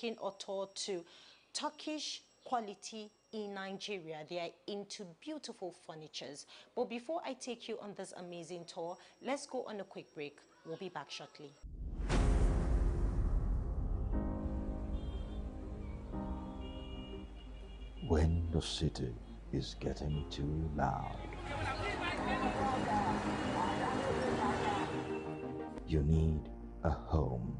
taking a tour to Turkish quality in Nigeria. They are into beautiful furnitures. But before I take you on this amazing tour, let's go on a quick break. We'll be back shortly. When the city is getting too loud, you need a home.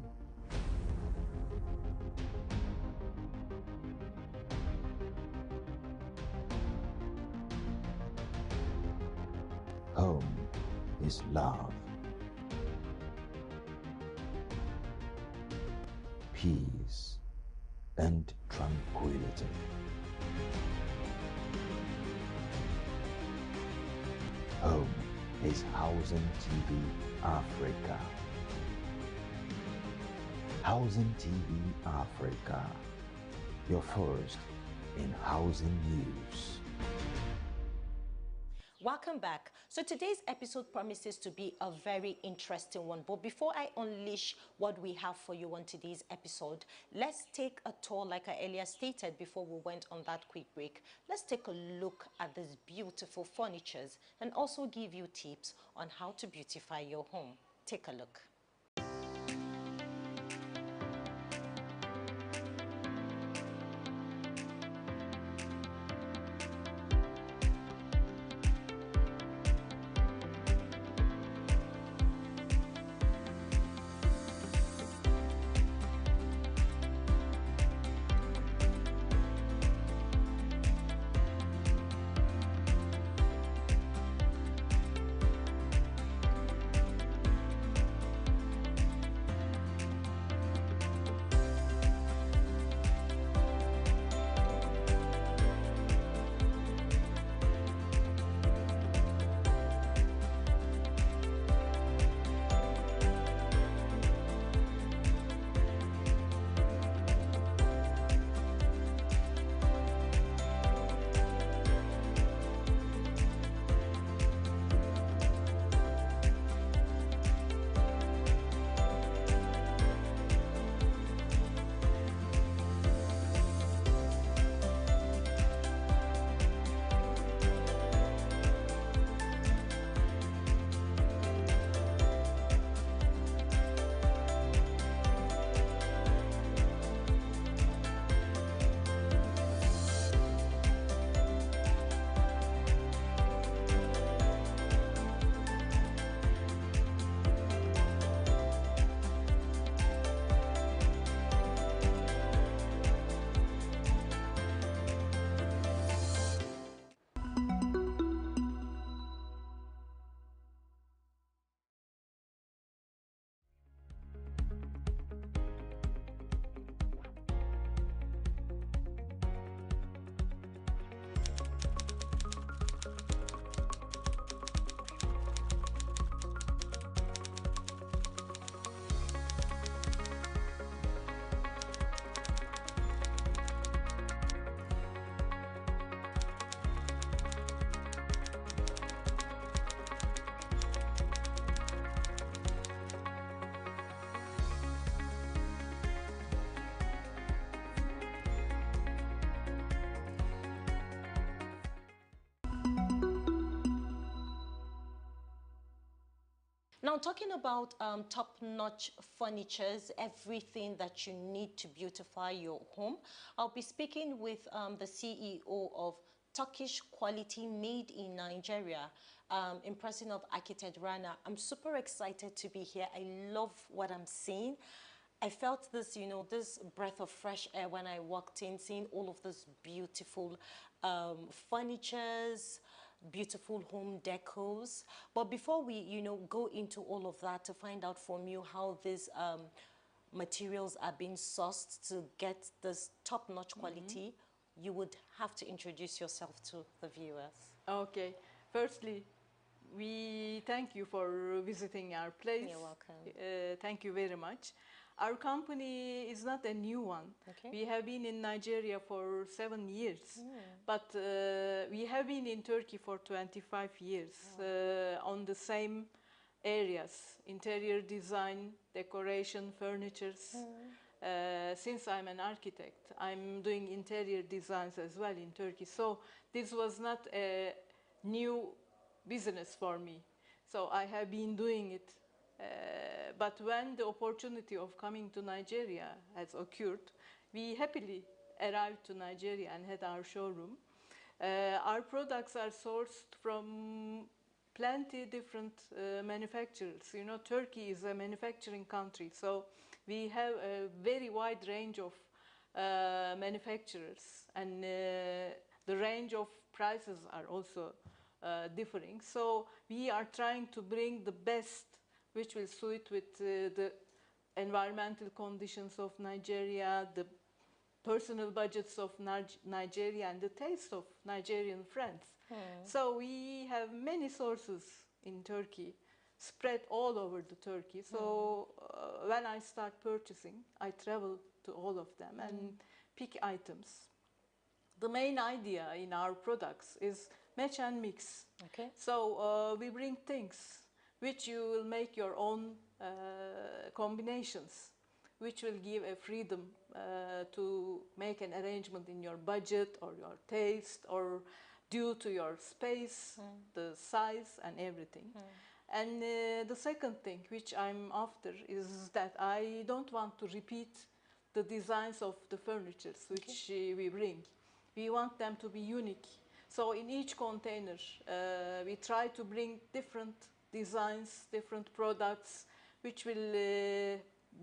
Home is love, peace, and tranquility. Home is Housing TV Africa. Housing TV Africa, your first in housing news. Welcome back. So today's episode promises to be a very interesting one. But before I unleash what we have for you on today's episode, let's take a tour, like I earlier stated before we went on that quick break. Let's take a look at these beautiful furnitures and also give you tips on how to beautify your home. Take a look. Now, talking about top-notch furnitures, everything that you need to beautify your home, I'll be speaking with the CEO of Turkish Quality Made in Nigeria, in person of architect Rana. I'm super excited to be here. I love what I'm seeing. I felt this, you know, this breath of fresh air when I walked in, seeing all of this beautiful furnitures, beautiful home decors. But before we, you know, go into all of that, to find out from you how these materials are being sourced to get this top-notch quality, you would have to introduce yourself to the viewers. Okay. Firstly, we thank you for visiting our place. You're welcome. Thank you very much. Our company is not a new one. Okay. We have been in Nigeria for 7 years, but we have been in Turkey for 25 years on the same areas: interior design, decoration, furnitures. since I'm an architect, I'm doing interior designs as well in Turkey. So this was not a new business for me. So I have been doing it. But when the opportunity of coming to Nigeria has occurred, we happily arrived to Nigeria and had our showroom. Our products are sourced from plenty different manufacturers. You know, Turkey is a manufacturing country, so we have a very wide range of manufacturers, and the range of prices are also differing. So we are trying to bring the best which will suit with the environmental conditions of Nigeria, the personal budgets of Nigeria, and the taste of Nigerian friends. So we have many sources in Turkey, spread all over the Turkey. So when I start purchasing, I travel to all of them and pick items. The main idea in our products is match and mix. Okay. So we bring things which you will make your own combinations, which will give a freedom to make an arrangement in your budget or your taste or due to your space, the size and everything. And the second thing which I'm after is that I don't want to repeat the designs of the furnitures which we bring. We want them to be unique. So in each container, we try to bring different designs, different products, which will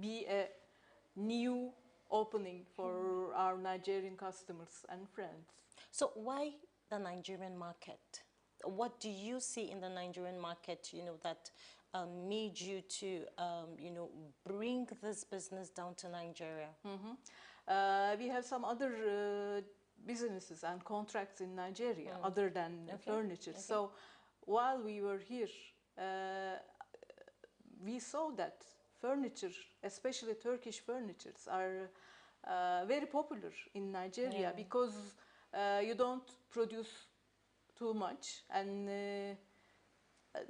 be a new opening for our Nigerian customers and friends. So why the Nigerian market? What do you see in the Nigerian market, you know, that made you to, you know, bring this business down to Nigeria? We have some other businesses and contracts in Nigeria other than furniture. So while we were here, we saw that furniture, especially Turkish furnitures, are very popular in Nigeria because you don't produce too much and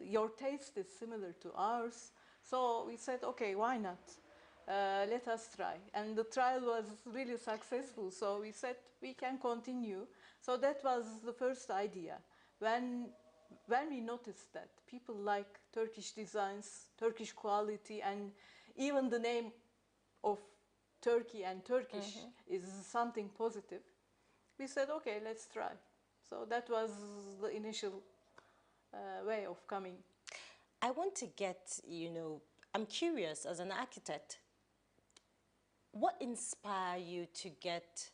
your taste is similar to ours. So we said, okay, why not? Let us try. And the trial was really successful, so we said we can continue. So that was the first idea. When we noticed that people like Turkish designs, Turkish quality, and even the name of Turkey and Turkish is something positive, we said, okay, let's try. So that was the initial way of coming. I want to get, you know, I'm curious as an architect, what inspired you to get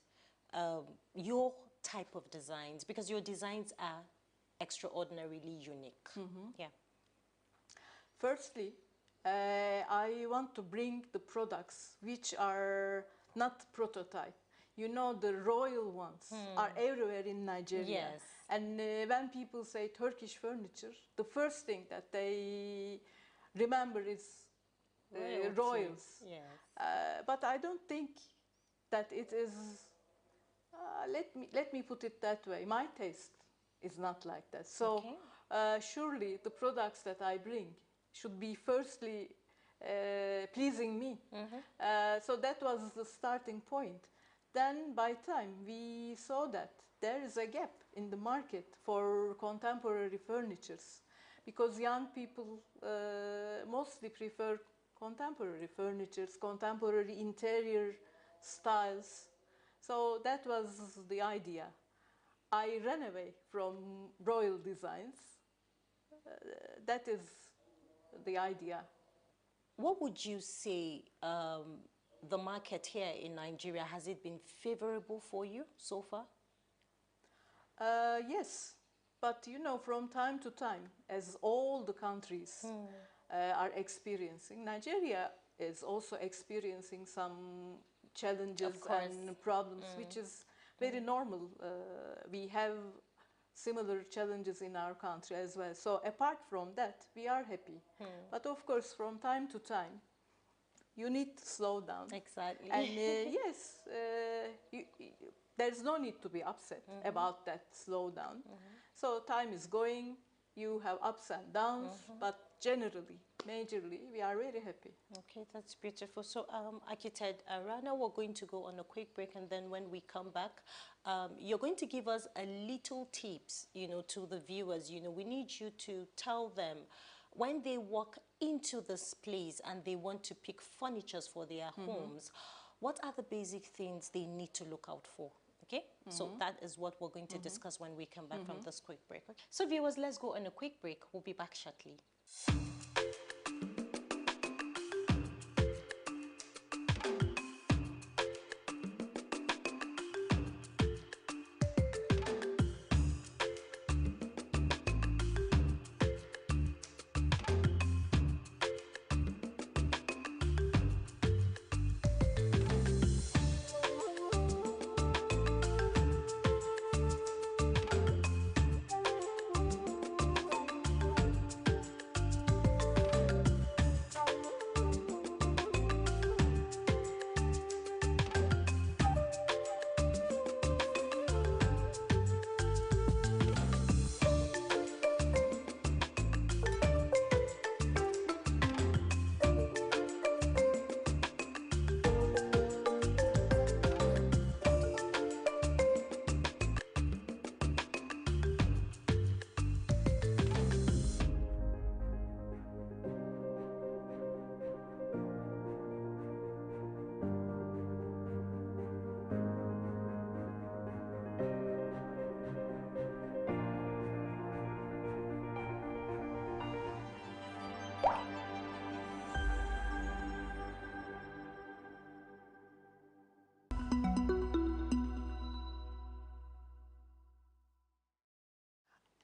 your type of designs? Because your designs are extraordinarily unique. Yeah. Firstly, I want to bring the products which are not prototype. You know, the royal ones are everywhere in Nigeria. Yes. And when people say Turkish furniture, the first thing that they remember is royals. Yes. But I don't think that it is, let me put it that way, my taste is not like that. So surely the products that I bring should be firstly pleasing me. So that was the starting point. Then by time we saw that there is a gap in the market for contemporary furnitures because young people mostly prefer contemporary furnitures, contemporary interior styles. So that was the idea. I ran away from royal designs. That is the idea. What would you say the market here in Nigeria, has it been favorable for you so far? Yes, but you know, from time to time, as all the countries are experiencing, Nigeria is also experiencing some challenges and problems, which is very normal. We have similar challenges in our country as well. So apart from that, we are happy. But of course, from time to time, you need to slow down. Exactly. And yes, there's no need to be upset about that slowdown. So time is going, you have ups and downs, but generally majorly. We are very happy. Okay, that's beautiful. So, Architect Rana, we're going to go on a quick break, and then when we come back, you're going to give us a little tips, to the viewers. We need you to tell them when they walk into this place and they want to pick furnitures for their homes, what are the basic things they need to look out for? Okay, so that is what we're going to discuss when we come back from this quick break. So viewers, let's go on a quick break. We'll be back shortly.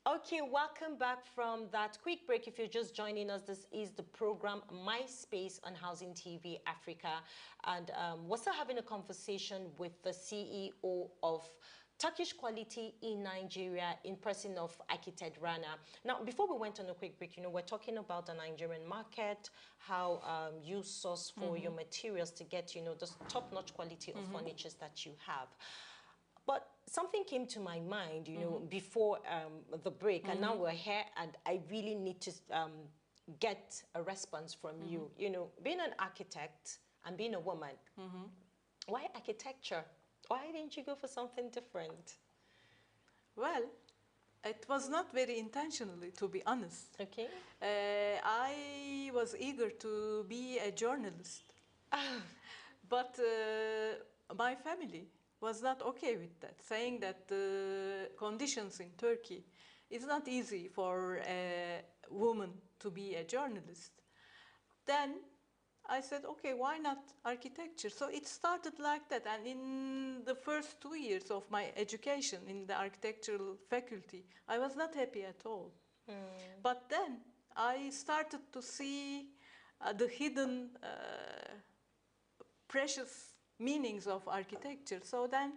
Okay, welcome back from that quick break. If you're just joining us, this is the program My Space on Housing TV Africa, and we're still having a conversation with the CEO of Turkish Quality in Nigeria, in person of Architect Rana. Now, before we went on a quick break, we're talking about the Nigerian market, how you source for your materials to get, the top-notch quality of furnitures that you have. But something came to my mind, before the break, and now we're here, and I really need to get a response from you. Being an architect and being a woman, why architecture? Why didn't you go for something different? Well, it was not very intentionally, to be honest. Okay. I was eager to be a journalist, but my family was not okay with that, saying that the conditions in Turkey, it's not easy for a woman to be a journalist. Then I said, okay, why not architecture? So it started like that, and in the first 2 years of my education in the architectural faculty, I was not happy at all. But then I started to see the hidden precious meanings of architecture. So then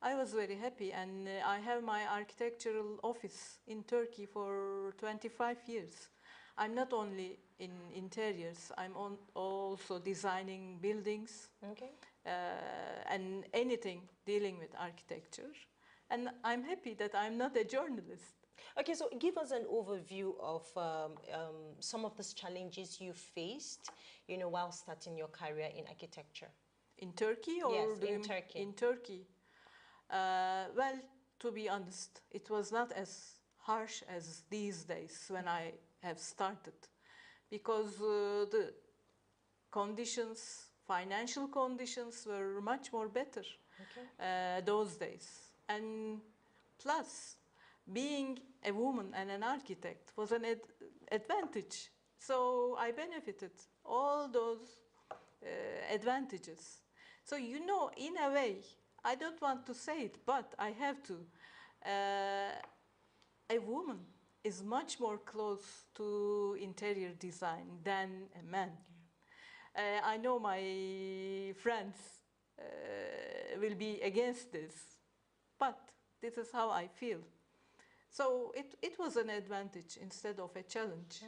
I was very happy, and I have my architectural office in Turkey for 25 years. I'm not only in interiors, I'm also designing buildings, and anything dealing with architecture. And I'm happy that I'm not a journalist. Okay, so give us an overview of some of the challenges you faced, while starting your career in architecture. In Turkey, or yes, in Turkey? In Turkey. Well, to be honest, it was not as harsh as these days when I have started, because the conditions, financial conditions, were much more better those days. And plus, being a woman and an architect was an advantage. So I benefited all those advantages. So, in a way, I don't want to say it, but I have to. A woman is much more close to interior design than a man. I know my friends will be against this, but this is how I feel. So it was an advantage instead of a challenge.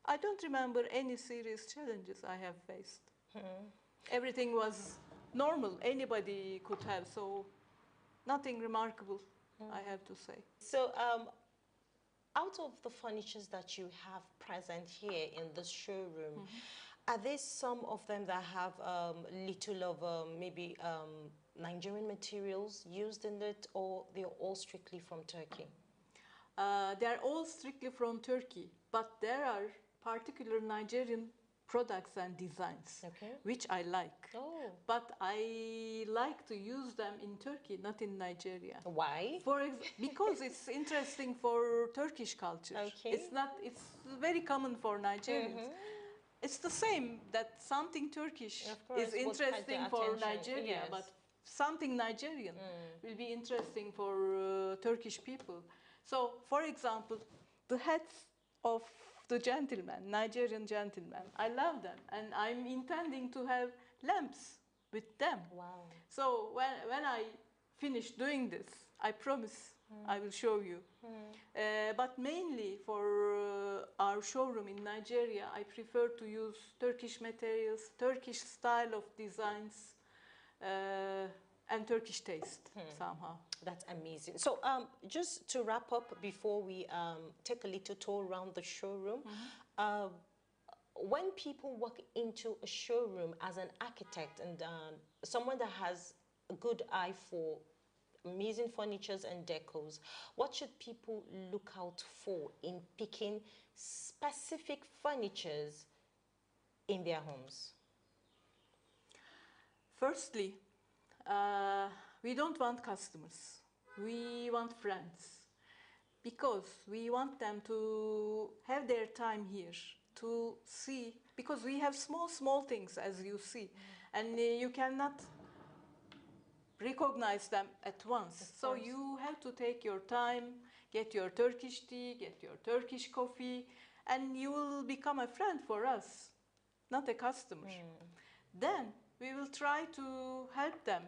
I don't remember any serious challenges I have faced. Everything was normal, anybody could have, so nothing remarkable, I have to say. So Out of the furnitures that you have present here in the showroom, are there some of them that have little of maybe Nigerian materials used in it, or they're all strictly from Turkey? They're all strictly from Turkey, but there are particular Nigerian products and designs, which I like. Oh. But I like to use them in Turkey, not in Nigeria. Why? Because it's interesting for Turkish culture. Okay. It's very common for Nigerians. It's the same that something Turkish is interesting for Nigeria, but something Nigerian will be interesting for Turkish people. So, for example, the hats of the gentlemen, Nigerian gentlemen, I love them, and I'm intending to have lamps with them. Wow. So when I finish doing this, I promise I will show you. But mainly for our showroom in Nigeria, I prefer to use Turkish materials, Turkish style of designs, and Turkish taste somehow. That's amazing. So just to wrap up before we take a little tour around the showroom, when people walk into a showroom as an architect and someone that has a good eye for amazing furnitures and decors, what should people look out for in picking specific furnitures in their homes? Firstly, we don't want customers. We want friends, because we want them to have their time here to see, because we have small things, as you see, and you cannot recognize them at once. So you have to take your time, get your Turkish tea, get your Turkish coffee, and you will become a friend for us, not a customer. Then we will try to help them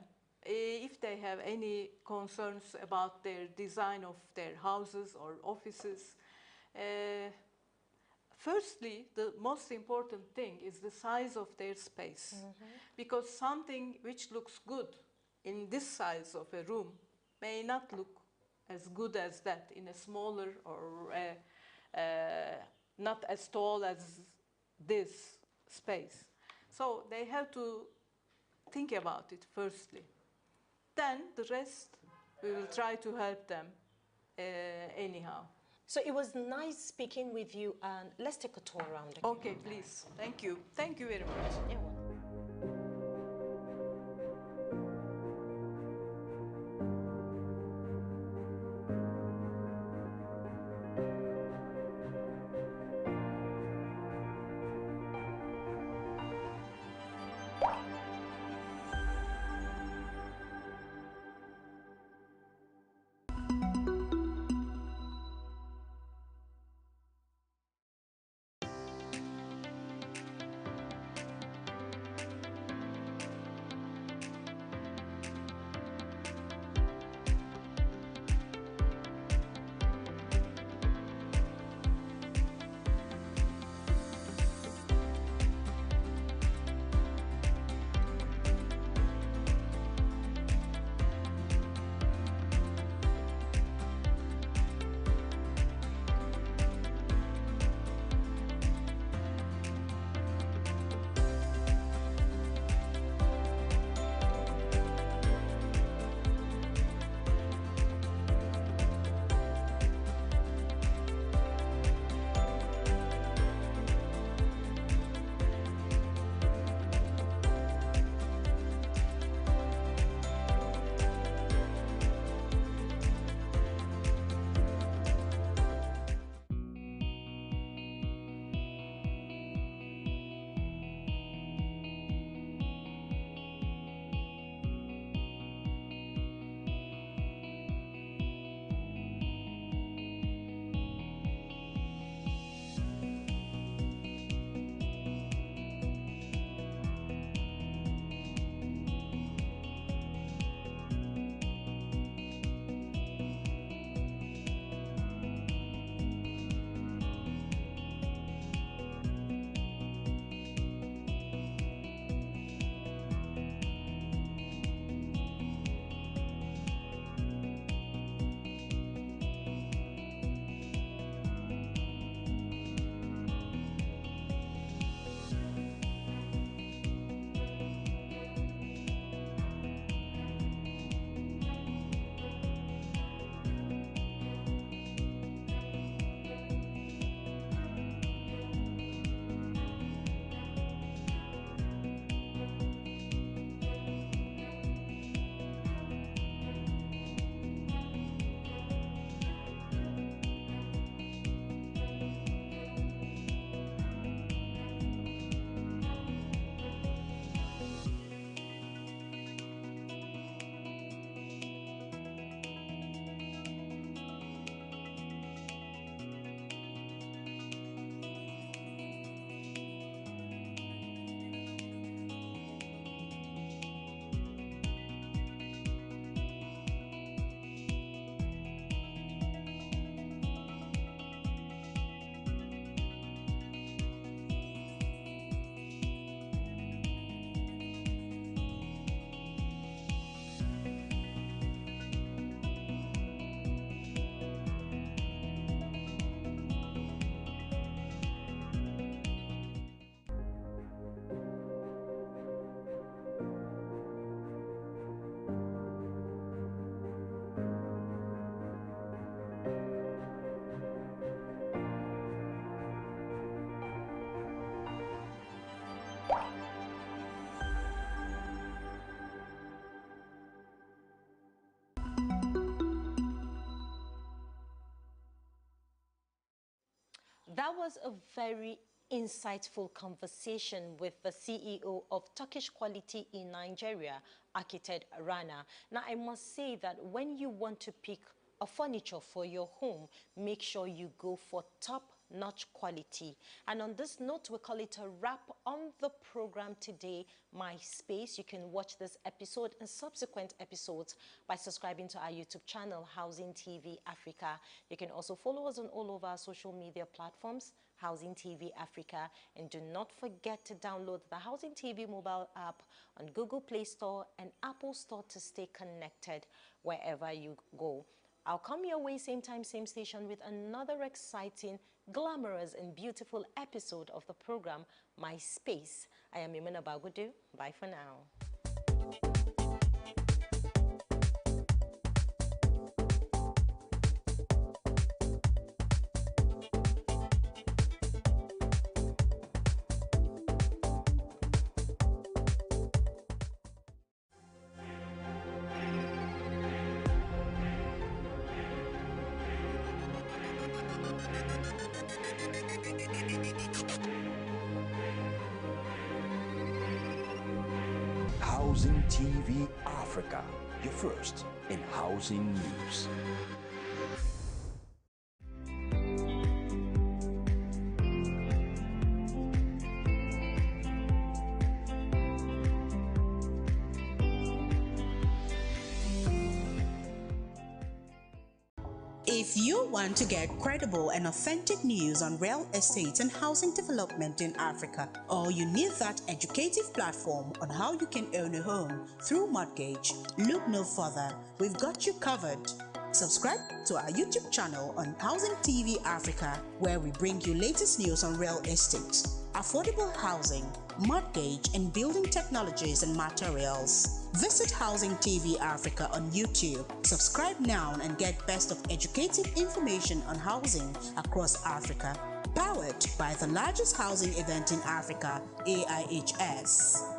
if they have any concerns about their design of their houses or offices. Firstly, the most important thing is the size of their space, because something which looks good in this size of a room may not look as good as that in a smaller or not as tall as this space. So they have to think about it firstly. Then the rest, we will try to help them anyhow. So it was nice speaking with you, and let's take a tour around. Okay, please. Thank you. Thank you very much. You're welcome. That was a very insightful conversation with the CEO of Turkish Quality in Nigeria, architect Rana. Now, I must say that when you want to pick a furniture for your home, make sure you go for top-notch quality. And on this note, we call it a wrap on the program today, My Space. You can watch this episode and subsequent episodes by subscribing to our YouTube channel, Housing TV Africa. You can also follow us on all of our social media platforms, Housing TV Africa. And do not forget to download the Housing TV mobile app on Google Play Store and Apple Store to stay connected wherever you go. I'll come your way same time, same station with another exciting, glamorous and beautiful episode of the program, My Space. I am Imena Bagudu. Bye for now. Housing TV Africa, your first in housing news. If you want to get credible and authentic news on real estate and housing development in Africa, or you need that educative platform on how you can own a home through mortgage, look no further. We've got you covered. Subscribe to our YouTube channel on Housing TV Africa, where we bring you latest news on real estate, affordable housing, mortgage and building technologies and materials. Visit Housing TV Africa on YouTube. Subscribe now and get best of educative information on housing across Africa. Powered by the largest housing event in Africa, AIHS.